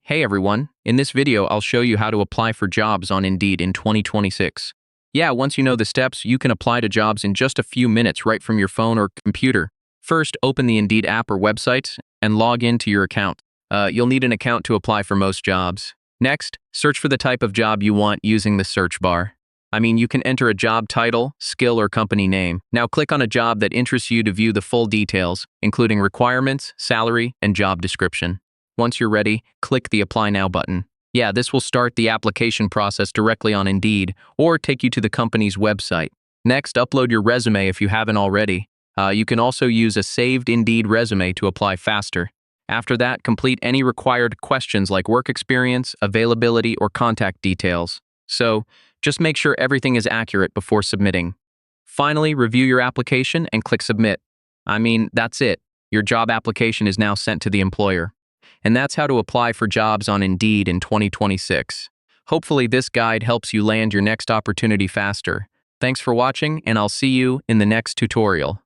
Hey everyone, in this video I'll show you how to apply for jobs on Indeed in 2026. Yeah, once you know the steps, you can apply to jobs in just a few minutes right from your phone or computer. First, open the Indeed app or website and log into your account. You'll need an account to apply for most jobs. Next, search for the type of job you want using the search bar. You can enter a job title, skill, or company name. Now click on a job that interests you to view the full details, including requirements, salary, and job description. Once you're ready, click the Apply Now button. Yeah, this will start the application process directly on Indeed or take you to the company's website. Next, upload your resume if you haven't already. You can also use a saved Indeed resume to apply faster. After that, complete any required questions like work experience, availability, or contact details. So, just make sure everything is accurate before submitting. Finally, review your application and click Submit. That's it. Your job application is now sent to the employer. And that's how to apply for jobs on Indeed in 2026. Hopefully this guide helps you land your next opportunity faster. Thanks for watching, and I'll see you in the next tutorial.